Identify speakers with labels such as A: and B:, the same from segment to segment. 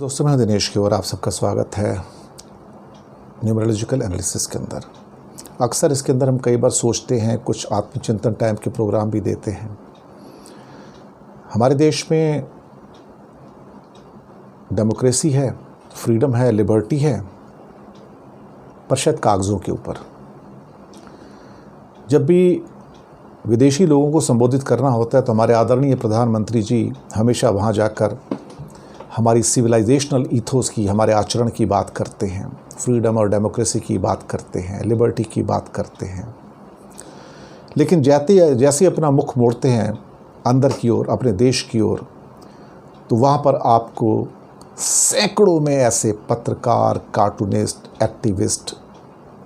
A: दोस्तों, मैं दिनेश की ओर आप सबका स्वागत है न्यूमरोलॉजिकल एनालिसिस के अंदर। अक्सर इसके अंदर हम कई बार सोचते हैं, कुछ आत्मचिंतन टाइप के प्रोग्राम भी देते हैं। हमारे देश में डेमोक्रेसी है, फ्रीडम है, लिबर्टी है, पर शायद कागज़ों के ऊपर। जब भी विदेशी लोगों को संबोधित करना होता है तो हमारे आदरणीय प्रधानमंत्री जी हमेशा वहाँ जाकर हमारी सिविलाइजेशनल ईथोस की, हमारे आचरण की बात करते हैं, फ्रीडम और डेमोक्रेसी की बात करते हैं, लिबर्टी की बात करते हैं। लेकिन जैसे अपना मुख मोड़ते हैं अंदर की ओर, अपने देश की ओर, तो वहाँ पर आपको सैकड़ों में ऐसे पत्रकार, कार्टूनिस्ट, एक्टिविस्ट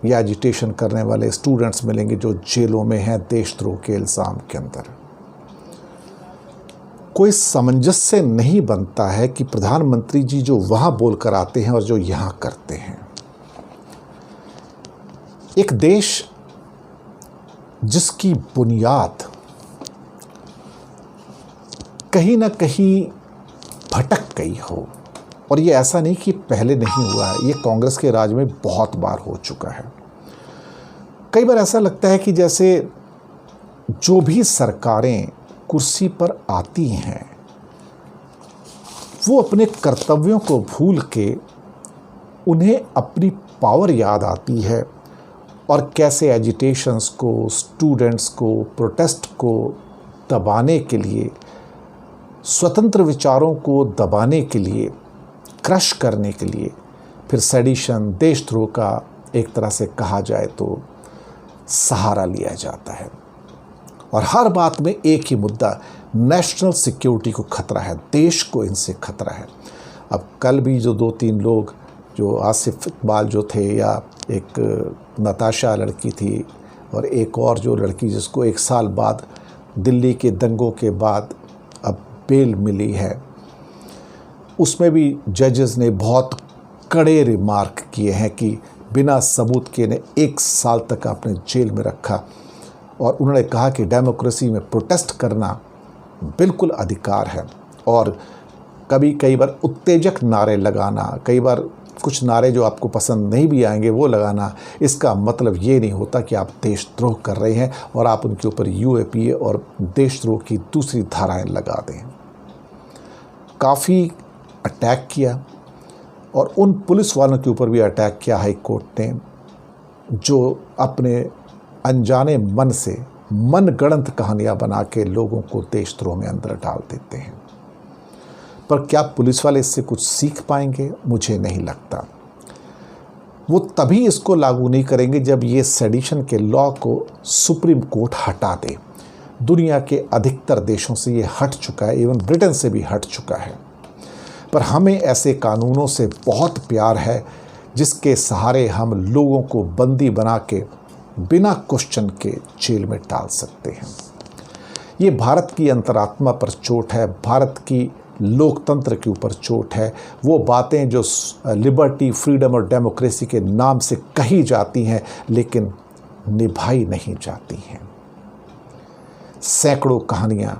A: या एजिटेशन करने वाले स्टूडेंट्स मिलेंगे जो जेलों में हैं देशद्रोह के इल्ज़ाम के अंदर। कोई सामंजस्य नहीं बनता है कि प्रधानमंत्री जी जो वहाँ बोल कर आते हैं और जो यहाँ करते हैं। एक देश जिसकी बुनियाद कहीं ना कहीं भटक गई हो, और ये ऐसा नहीं कि पहले नहीं हुआ है, ये कांग्रेस के राज में बहुत बार हो चुका है। कई बार ऐसा लगता है कि जैसे जो भी सरकारें कुर्सी पर आती हैं वो अपने कर्तव्यों को भूल के उन्हें अपनी पावर याद आती है और कैसे एजिटेशंस को, स्टूडेंट्स को, प्रोटेस्ट को दबाने के लिए, स्वतंत्र विचारों को दबाने के लिए, क्रश करने के लिए, फिर सेडिशन, देशद्रोह का एक तरह से कहा जाए तो सहारा लिया जाता है। और हर बात में एक ही मुद्दा, नेशनल सिक्योरिटी को खतरा है, देश को इनसे खतरा है। अब कल भी जो 2-3 लोग, जो आसिफ इकबाल जो थे, या एक नताशा लड़की थी, और एक और जो लड़की जिसको 1 साल बाद दिल्ली के दंगों के बाद अब बेल मिली है, उसमें भी जजेस ने बहुत कड़े रिमार्क किए हैं कि बिना सबूत के ने 1 साल तक आपने जेल में रखा। और उन्होंने कहा कि डेमोक्रेसी में प्रोटेस्ट करना बिल्कुल अधिकार है, और कई बार उत्तेजक नारे लगाना, कई बार कुछ नारे जो आपको पसंद नहीं भी आएंगे वो लगाना, इसका मतलब ये नहीं होता कि आप देशद्रोह कर रहे हैं और आप उनके ऊपर यूएपीए और देशद्रोह की दूसरी धाराएं लगा दें। काफ़ी अटैक किया, और उन पुलिस वालों के ऊपर भी अटैक किया हाई कोर्ट ने, जो अपने अनजाने मन से मनगढ़ंत कहानियां बना के लोगों को देशद्रोह में अंदर डाल देते हैं। पर क्या पुलिस वाले इससे कुछ सीख पाएंगे? मुझे नहीं लगता। वो तभी इसको लागू नहीं करेंगे जब ये सेडिशन के लॉ को सुप्रीम कोर्ट हटा दे। दुनिया के अधिकतर देशों से ये हट चुका है, इवन ब्रिटेन से भी हट चुका है। पर हमें ऐसे कानूनों से बहुत प्यार है जिसके सहारे हम लोगों को बंदी बना के बिना क्वेश्चन के जेल में डाल सकते हैं। ये भारत की अंतरात्मा पर चोट है, भारत की लोकतंत्र के ऊपर चोट है। वो बातें जो लिबर्टी, फ्रीडम और डेमोक्रेसी के नाम से कही जाती हैं लेकिन निभाई नहीं जाती हैं। सैकड़ों कहानियाँ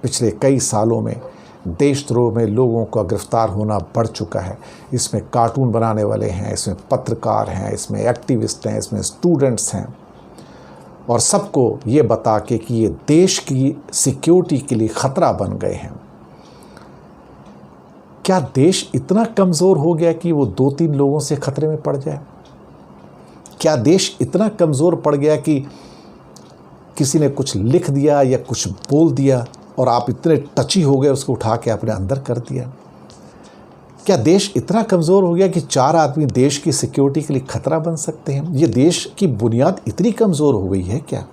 A: पिछले कई सालों में देशद्रोह में लोगों का गिरफ्तार होना बढ़ चुका है। इसमें कार्टून बनाने वाले हैं, इसमें पत्रकार हैं, इसमें एक्टिविस्ट हैं, इसमें स्टूडेंट्स हैं, और सबको ये बता के कि ये देश की सिक्योरिटी के लिए ख़तरा बन गए हैं। क्या देश इतना कमज़ोर हो गया कि वो 2-3 लोगों से खतरे में पड़ जाए? क्या देश इतना कमज़ोर पड़ गया कि किसी ने कुछ लिख दिया या कुछ बोल दिया और आप इतने टची हो गए उसको उठा के अपने अंदर कर दिया? क्या देश इतना कमज़ोर हो गया कि 4 आदमी देश की सिक्योरिटी के लिए खतरा बन सकते हैं? ये देश की बुनियाद इतनी कमज़ोर हो गई है क्या?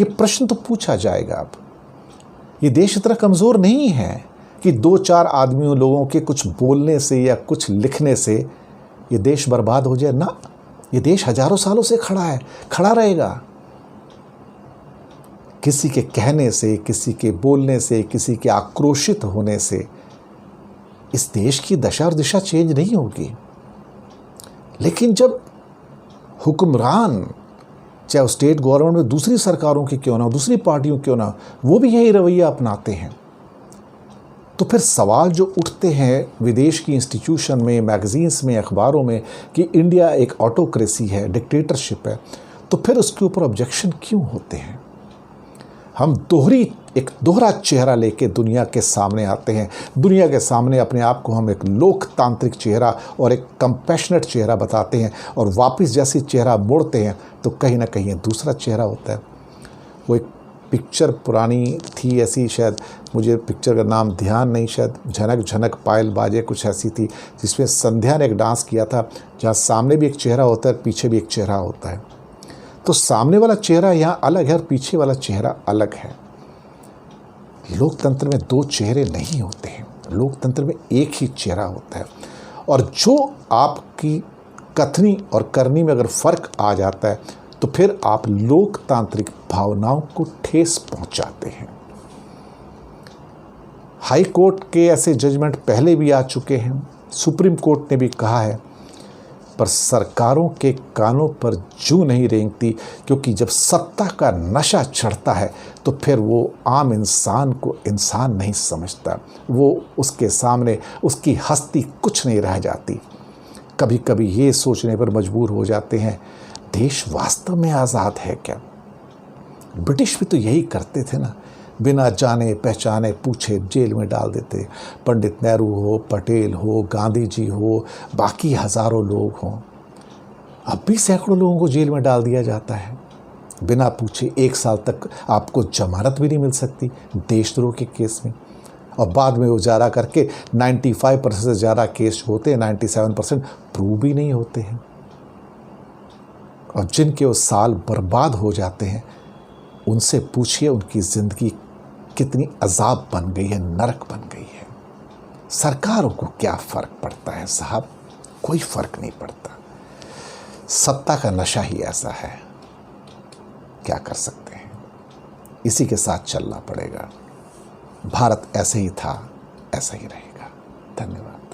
A: ये प्रश्न तो पूछा जाएगा। अब ये देश इतना कमज़ोर नहीं है कि 2-4 आदमियों लोगों के कुछ बोलने से या कुछ लिखने से ये देश बर्बाद हो जाए ना। ये देश हज़ारों सालों से खड़ा है, खड़ा रहेगा। किसी के कहने से, किसी के बोलने से, किसी के आक्रोशित होने से इस देश की दशा और दिशा चेंज नहीं होगी। लेकिन जब हुक्मरान, चाहे स्टेट गवर्नमेंट में दूसरी सरकारों के क्यों ना, दूसरी पार्टियों क्यों ना, वो भी यही रवैया अपनाते हैं, तो फिर सवाल जो उठते हैं विदेश की इंस्टीट्यूशन में, मैगजीन्स में, अखबारों में कि इंडिया एक ऑटोक्रेसी है, डिक्टेटरशिप है, तो फिर उसके ऊपर ऑब्जेक्शन क्यों होते हैं? हम एक दोहरा चेहरा लेके दुनिया के सामने आते हैं। दुनिया के सामने अपने आप को हम एक लोकतांत्रिक चेहरा और एक कंपैशनेट चेहरा बताते हैं, और वापस जैसे चेहरा मोड़ते हैं तो कहीं ना कहीं दूसरा चेहरा होता है। वो एक पिक्चर पुरानी थी ऐसी, शायद मुझे पिक्चर का नाम ध्यान नहीं, शायद झनक झनक पायल बाजे कुछ ऐसी थी, जिसमें संध्या ने एक डांस किया था, जहाँ सामने भी एक चेहरा होता है, पीछे भी एक चेहरा होता है। तो सामने वाला चेहरा यहाँ अलग है और पीछे वाला चेहरा अलग है। लोकतंत्र में दो चेहरे नहीं होते हैं, लोकतंत्र में एक ही चेहरा होता है। और जो आपकी कथनी और करनी में अगर फर्क आ जाता है तो फिर आप लोकतांत्रिक भावनाओं को ठेस पहुंचाते हैं। हाई कोर्ट के ऐसे जजमेंट पहले भी आ चुके हैं, सुप्रीम कोर्ट ने भी कहा है, पर सरकारों के कानों पर जूं नहीं रेंगती, क्योंकि जब सत्ता का नशा चढ़ता है तो फिर वो आम इंसान को इंसान नहीं समझता, वो उसके सामने उसकी हस्ती कुछ नहीं रह जाती। कभी कभी ये सोचने पर मजबूर हो जाते हैं, देश वास्तव में आज़ाद है क्या? ब्रिटिश भी तो यही करते थे ना, बिना जाने पहचाने पूछे जेल में डाल देते। पंडित नेहरू हो, पटेल हो, गांधी जी हो, बाकी हज़ारों लोग हों, अब भी सैकड़ों लोगों को जेल में डाल दिया जाता है बिना पूछे। 1 साल तक आपको जमानत भी नहीं मिल सकती देशद्रोह के केस में, और बाद में उजारा करके 95% से ज़्यादा केस होते हैं, 97% प्रूव भी नहीं होते हैं। और जिनके वो साल बर्बाद हो जाते हैं, उनसे पूछिए उनकी ज़िंदगी कितनी अजाब बन गई है, नरक बन गई है। सरकारों को क्या फ़र्क पड़ता है साहब? कोई फ़र्क नहीं पड़ता। सत्ता का नशा ही ऐसा है, क्या कर सकते हैं, इसी के साथ चलना पड़ेगा। भारत ऐसे ही था, ऐसा ही रहेगा। धन्यवाद।